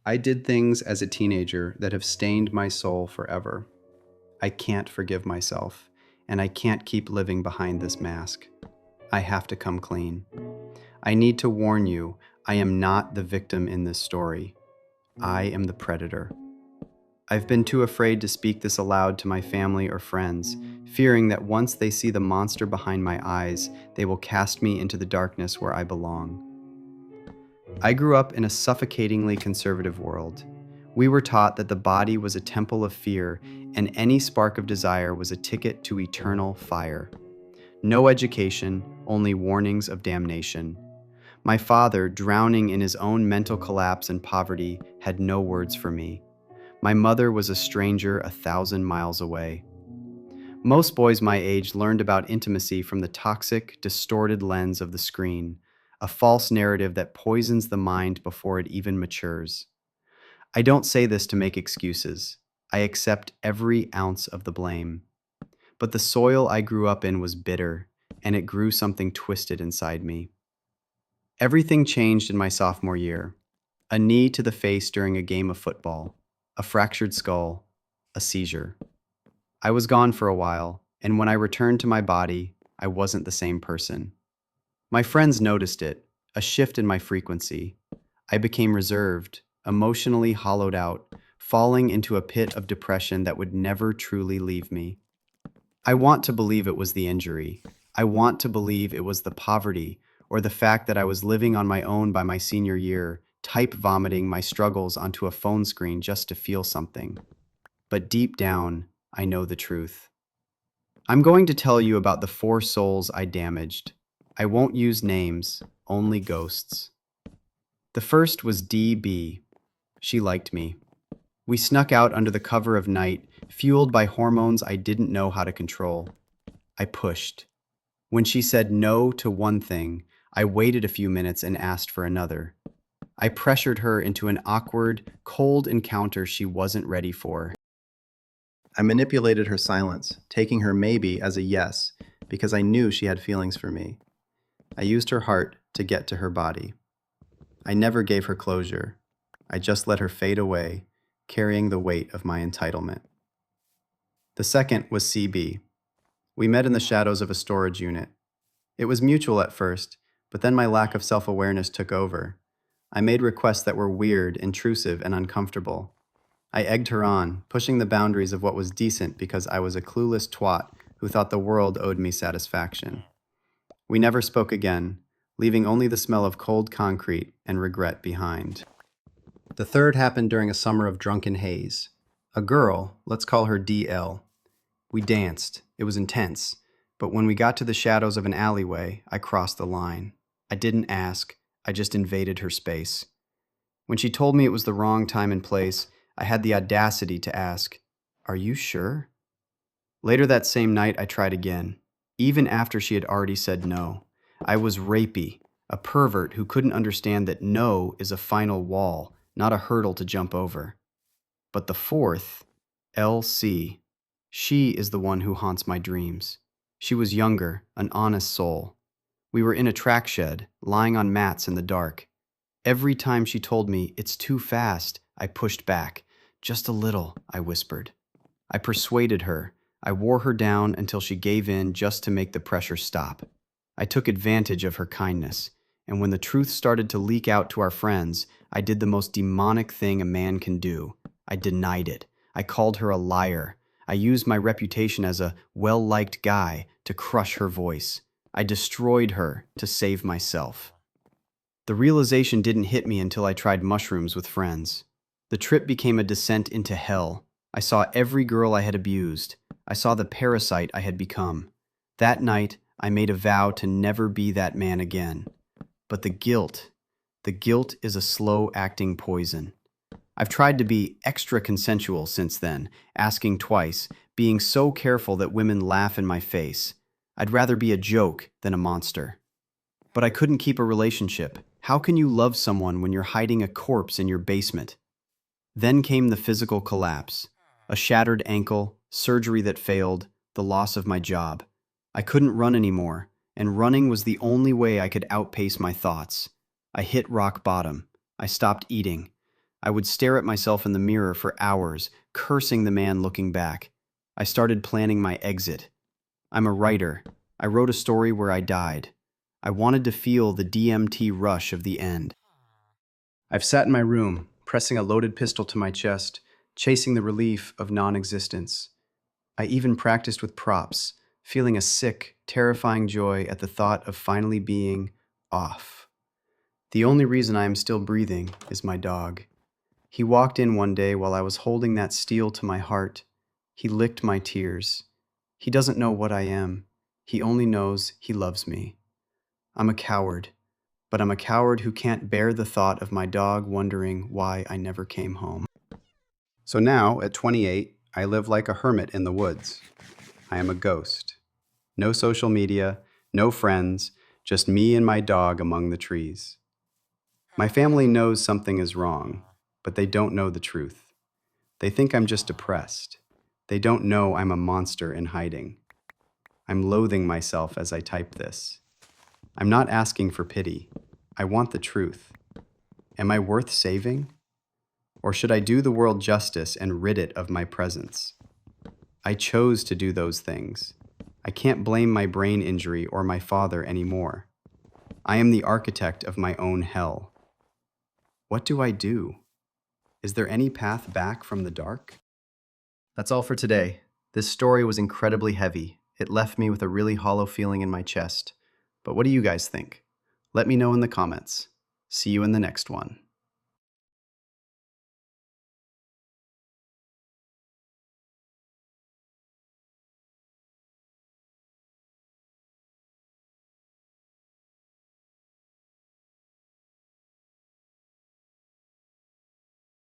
I did things as a teenager that have stained my soul forever. I can't forgive myself, and I can't keep living behind this mask. I have to come clean. I need to warn you, I am not the victim in this story. I am the predator. I've been too afraid to speak this aloud to my family or friends, fearing that once they see the monster behind my eyes, they will cast me into the darkness where I belong. I grew up in a suffocatingly conservative world. We were taught that the body was a temple of fear, and any spark of desire was a ticket to eternal fire. No education, only warnings of damnation. My father, drowning in his own mental collapse and poverty, had no words for me. My mother was a stranger 1,000 miles away. Most boys my age learned about intimacy from the toxic, distorted lens of the screen, a false narrative that poisons the mind before it even matures. I don't say this to make excuses. I accept every ounce of the blame. But the soil I grew up in was bitter, and it grew something twisted inside me. Everything changed in my sophomore year. A knee to the face during a game of football, a fractured skull, a seizure. I was gone for a while, and when I returned to my body, I wasn't the same person. My friends noticed it, a shift in my frequency. I became reserved, emotionally hollowed out, falling into a pit of depression that would never truly leave me. I want to believe it was the injury. I want to believe it was the poverty, or the fact that I was living on my own by my senior year, type vomiting my struggles onto a phone screen just to feel something. But deep down, I know the truth. I'm going to tell you about the 4 souls I damaged. I won't use names, only ghosts. The first was DB. She liked me. We snuck out under the cover of night, fueled by hormones I didn't know how to control. I pushed. When she said no to one thing, I waited a few minutes and asked for another. I pressured her into an awkward, cold encounter she wasn't ready for. I manipulated her silence, taking her maybe as a yes, because I knew she had feelings for me. I used her heart to get to her body. I never gave her closure. I just let her fade away, carrying the weight of my entitlement. The second was CB. We met in the shadows of a storage unit. It was mutual at first, but then my lack of self-awareness took over. I made requests that were weird, intrusive, and uncomfortable. I egged her on, pushing the boundaries of what was decent because I was a clueless twat who thought the world owed me satisfaction. We never spoke again, leaving only the smell of cold concrete and regret behind. The third happened during a summer of drunken haze. A girl, let's call her DL. We danced. It was intense. But when we got to the shadows of an alleyway, I crossed the line. I didn't ask. I just invaded her space. When she told me it was the wrong time and place, I had the audacity to ask, "Are you sure?" Later that same night, I tried again, even after she had already said no. I was rapey, a pervert who couldn't understand that no is a final wall, not a hurdle to jump over. But the fourth, LC, she is the one who haunts my dreams. She was younger, an honest soul. We were in a track shed, lying on mats in the dark. Every time she told me, "It's too fast," I pushed back. "Just a little," I whispered. I persuaded her. I wore her down until she gave in just to make the pressure stop. I took advantage of her kindness, and when the truth started to leak out to our friends, I did the most demonic thing a man can do. I denied it. I called her a liar. I used my reputation as a well-liked guy to crush her voice. I destroyed her to save myself. The realization didn't hit me until I tried mushrooms with friends. The trip became a descent into hell. I saw every girl I had abused. I saw the parasite I had become. That night, I made a vow to never be that man again. But the guilt is a slow-acting poison. I've tried to be extra consensual since then, asking twice, being so careful that women laugh in my face. I'd rather be a joke than a monster. But I couldn't keep a relationship. How can you love someone when you're hiding a corpse in your basement? Then came the physical collapse. A shattered ankle, surgery that failed, the loss of my job. I couldn't run anymore, and running was the only way I could outpace my thoughts. I hit rock bottom. I stopped eating. I would stare at myself in the mirror for hours, cursing the man looking back. I started planning my exit. I'm a writer. I wrote a story where I died. I wanted to feel the DMT rush of the end. I've sat in my room, pressing a loaded pistol to my chest, chasing the relief of non-existence. I even practiced with props, feeling a sick, terrifying joy at the thought of finally being off. The only reason I am still breathing is my dog. He walked in one day while I was holding that steel to my heart. He licked my tears. He doesn't know what I am. He only knows he loves me. I'm a coward, but I'm a coward who can't bear the thought of my dog wondering why I never came home. So now, at 28, I live like a hermit in the woods. I am a ghost. No social media, no friends, just me and my dog among the trees. My family knows something is wrong, but they don't know the truth. They think I'm just depressed. They don't know I'm a monster in hiding. I'm loathing myself as I type this. I'm not asking for pity. I want the truth. Am I worth saving? Or should I do the world justice and rid it of my presence? I chose to do those things. I can't blame my brain injury or my father anymore. I am the architect of my own hell. What do I do? Is there any path back from the dark? That's all for today. This story was incredibly heavy. It left me with a really hollow feeling in my chest. But what do you guys think? Let me know in the comments. See you in the next one.